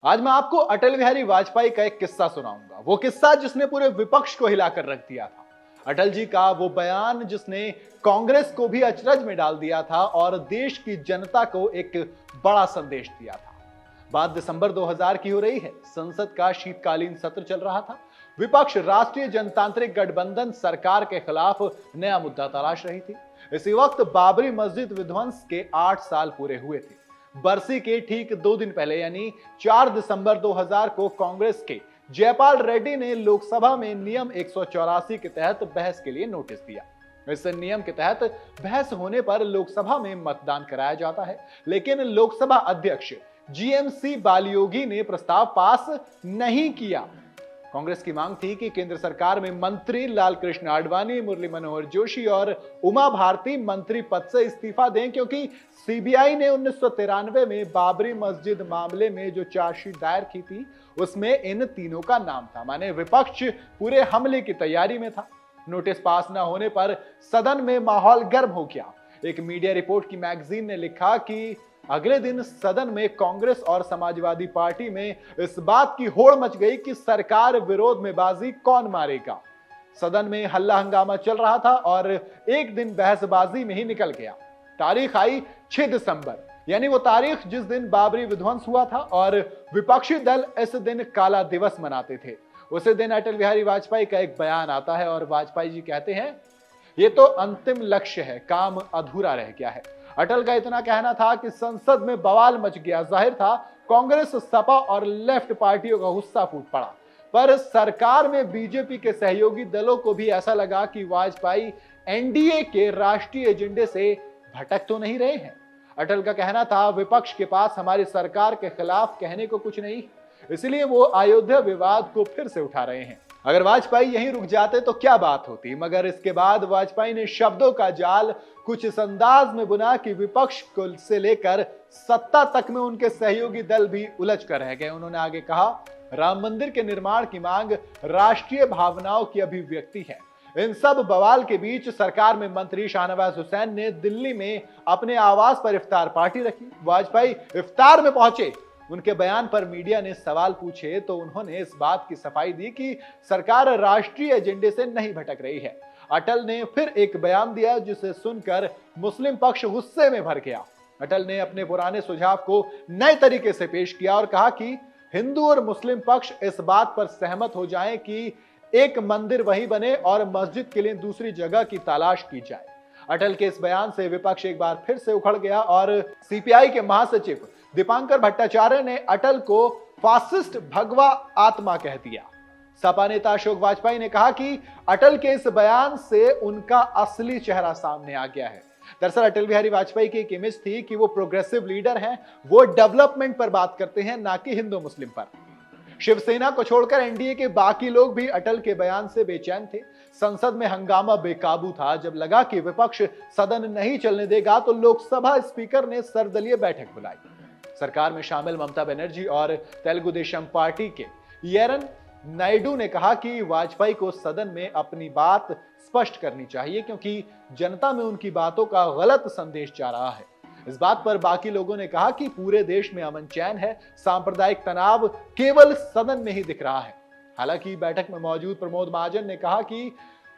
आज मैं आपको अटल बिहारी वाजपेयी का एक किस्सा सुनाऊंगा। वो किस्सा जिसने पूरे विपक्ष को हिलाकर रख दिया था। अटल जी का वो बयान जिसने कांग्रेस को भी अचरज में डाल दिया था और देश की जनता को एक बड़ा संदेश दिया था। बात दिसंबर 2000 की हो रही है। संसद का शीतकालीन सत्र चल रहा था। विपक्ष राष्ट्रीय जनतांत्रिक गठबंधन सरकार के खिलाफ नया मुद्दा तलाश रही थी। इसी वक्त बाबरी मस्जिद विध्वंस के 8 साल पूरे हुए थे। बरसी के ठीक 2 दिन पहले यानी 4 दिसंबर 2000 को कांग्रेस के जयपाल रेड्डी ने लोकसभा में नियम 184 के तहत बहस के लिए नोटिस दिया। इस नियम के तहत बहस होने पर लोकसभा में मतदान कराया जाता है, लेकिन लोकसभा अध्यक्ष जीएमसी बालियोगी ने प्रस्ताव पास नहीं किया। कांग्रेस की मांग थी कि केंद्र सरकार में मंत्री लालकृष्ण आडवाणी, मुरली मनोहर जोशी और उमा भारती मंत्री पद से इस्तीफा दें, क्योंकि सीबीआई ने 1993 में बाबरी मस्जिद मामले में जो चार्जशीट दायर की थी उसमें इन तीनों का नाम था। माने विपक्ष पूरे हमले की तैयारी में था। नोटिस पास न होने पर सदन में माहौल गर्म हो गया। एक मीडिया रिपोर्ट की मैगजीन ने लिखा कि अगले दिन सदन में कांग्रेस और समाजवादी पार्टी में इस बात की होड़ मच गई कि सरकार विरोध में बाजी कौन मारेगा। सदन में हल्ला हंगामा चल रहा था और एक दिन बहसबाजी में ही निकल गया। तारीख आई 6 दिसंबर, यानी वो तारीख जिस दिन बाबरी विध्वंस हुआ था और विपक्षी दल इस दिन काला दिवस मनाते थे। उसी दिन अटल बिहारी वाजपेयी का एक बयान आता है और वाजपेयी जी कहते हैं, ये तो अंतिम लक्ष्य है, काम अधूरा रह गया है। अटल का इतना कहना था कि संसद में बवाल मच गया। जाहिर था कांग्रेस, सपा और लेफ्ट पार्टियों का गुस्सा फूट पड़ा। पर सरकार में बीजेपी के सहयोगी दलों को भी ऐसा लगा कि वाजपेयी एनडीए के राष्ट्रीय एजेंडे से भटक तो नहीं रहे हैं। अटल का कहना था, विपक्ष के पास हमारी सरकार के खिलाफ कहने को कुछ नहीं, इसलिए वो अयोध्या विवाद को फिर से उठा रहे हैं। अगर वाजपेयी यहीं रुक जाते तो क्या बात होती, मगर इसके बाद वाजपेयी ने शब्दों का जाल कुछ इस अंदाज में बुना कि विपक्ष को से लेकर सत्ता तक में उनके सहयोगी दल भी उलझ कर रह गए। उन्होंने आगे कहा, राम मंदिर के निर्माण की मांग राष्ट्रीय भावनाओं की अभिव्यक्ति है। इन सब बवाल के बीच सरकार में मंत्री शाहनवाज हुसैन ने दिल्ली में अपने आवास पर इफ्तार पार्टी रखी। वाजपेयी इफ्तार में पहुंचे। उनके बयान पर मीडिया ने सवाल पूछे तो उन्होंने इस बात की सफाई दी कि सरकार राष्ट्रीय एजेंडे से नहीं भटक रही है। अटल ने फिर एक बयान दिया जिसे सुनकर मुस्लिम पक्ष गुस्से में भर गया। अटल ने अपने पुराने सुझाव को नए तरीके से पेश किया और कहा कि हिंदू और मुस्लिम पक्ष इस बात पर सहमत हो जाएं कि एक मंदिर वहीं बने और मस्जिद के लिए दूसरी जगह की तलाश की जाए। अटल के इस बयान से विपक्ष एक बार फिर से उखड़ गया और सीपीआई के महासचिव दीपांकर भट्टाचार्य ने अटल को फासिस्ट भगवा आत्मा कह दिया। सपा नेता अशोक वाजपेयी ने कहा कि अटल के इस बयान से उनका असली चेहरा सामने आ गया है। दरअसल अटल बिहारी वाजपेयी की एक इमेज थी कि वो प्रोग्रेसिव लीडर हैं, वो डेवलपमेंट पर बात करते हैं, ना कि हिंदू मुस्लिम पर। शिवसेना को छोड़कर एनडीए के बाकी लोग भी अटल के बयान से बेचैन थे। संसद में हंगामा बेकाबू था। जब लगा कि विपक्ष सदन नहीं चलने देगा तो लोकसभा स्पीकर ने सर्वदलीय बैठक बुलाई। सरकार में शामिल ममता बनर्जी और तेलुगु देशम पार्टी के येरन नायडू ने कहा कि वाजपेयी को सदन में अपनी बात स्पष्ट करनी चाहिए, क्योंकि जनता में उनकी बातों का गलत संदेश जा रहा है। इस बात पर बाकी लोगों ने कहा कि पूरे देश में अमन चैन है, सांप्रदायिक तनाव केवल सदन में ही दिख रहा है। हालांकि बैठक में मौजूद प्रमोद महाजन ने कहा कि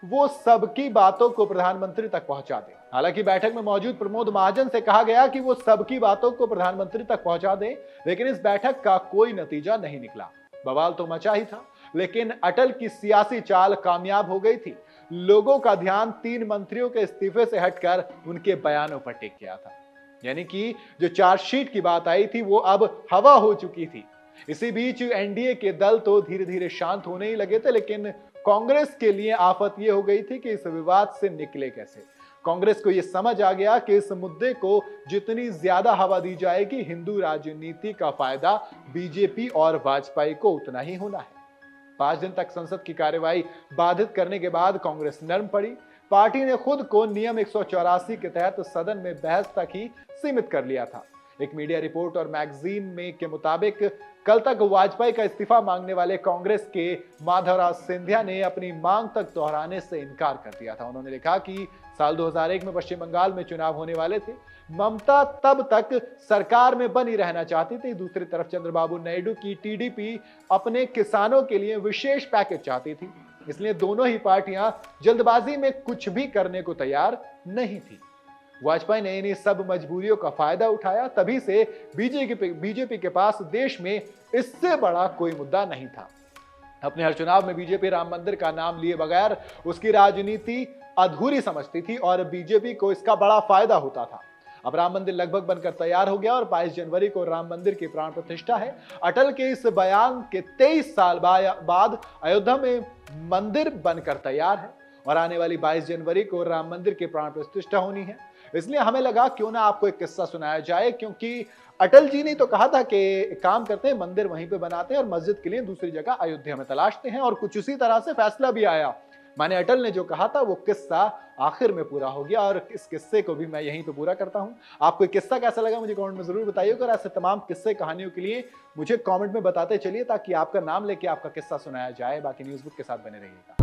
वो सबकी बातों को प्रधानमंत्री तक पहुंचा दे। हालांकि बैठक में मौजूद प्रमोद महाजन से कहा गया कि वो सबकी बातों को प्रधानमंत्री तक पहुंचा दे, लेकिन इस बैठक का कोई नतीजा नहीं निकला। बवाल तो मचा ही था, लेकिन अटल की सियासी चाल कामयाब हो गई थी। लोगों का ध्यान 3 मंत्रियों के इस्तीफे से हटकर उनके बयानों पर टिक गया था। यानी कि जो चार्जशीट की बात आई थी वो अब हवा हो चुकी थी। इसी बीच एनडीए के दल तो धीरे धीरे शांत होने ही लगे थे, लेकिन कांग्रेस के लिए आफत यह हो गई थी कि इस विवाद से निकले कैसे। कांग्रेस को यह समझ आ गया कि इस मुद्दे को जितनी ज्यादा हवा दी जाएगी, हिंदू राजनीति का फायदा बीजेपी और वाजपेयी को उतना ही होना है। 5 दिन तक संसद की कार्यवाही बाधित करने के बाद कांग्रेस नर्म पड़ी। पार्टी ने खुद को नियम 184 के तहत सदन में बहस तक ही सीमित कर लिया था। एक मीडिया रिपोर्ट और मैगजीन में के मुताबिक कल तक वाजपेयी का इस्तीफा मांगने वाले कांग्रेस के माधवराज सिंधिया ने अपनी मांग तक दोहराने से इनकार कर दिया था। उन्होंने लिखा कि साल 2001 में पश्चिम बंगाल में चुनाव होने वाले थे। ममता तब तक सरकार में बनी रहना चाहती थी। दूसरी तरफ चंद्रबाबू नायडू की टीडीपी अपने किसानों के लिए विशेष पैकेज चाहती थी। इसलिए दोनों ही पार्टियां जल्दबाजी में कुछ भी करने को तैयार नहीं थी। वाजपेयी ने इन्हीं सब मजबूरियों का फायदा उठाया। तभी से बीजेपी के पास देश में इससे बड़ा कोई मुद्दा नहीं था। अपने हर चुनाव में बीजेपी राम मंदिर का नाम लिए बगैर उसकी राजनीति अधूरी समझती थी और बीजेपी को इसका बड़ा फायदा होता था। अब राम मंदिर लगभग बनकर तैयार हो गया और 22 जनवरी को राम मंदिर की प्राण प्रतिष्ठा है। अटल के इस बयान के 23 साल बाद अयोध्या में मंदिर बनकर तैयार है और आने वाली 22 जनवरी को राम मंदिर की प्राण प्रतिष्ठा होनी है। इसलिए हमें लगा क्यों ना आपको एक किस्सा सुनाया जाए, क्योंकि अटल जी ने तो कहा था कि काम करते हैं, मंदिर वहीं पे बनाते हैं और मस्जिद के लिए दूसरी जगह अयोध्या में तलाशते हैं, और कुछ उसी तरह से फैसला भी आया। माने अटल ने जो कहा था वो किस्सा आखिर में पूरा हो गया और इस किस्से को भी मैं यहीं पे पूरा करता हूं। आपको किस्सा कैसा लगा मुझे कमेंट में जरूर बताइएगा, और ऐसे तमाम किस्से कहानियों के लिए मुझे कमेंट में बताते चलिए ताकि आपका नाम लेके आपका किस्सा सुनाया जाए। बाकी न्यूज़ बुक के साथ बने रहिएगा।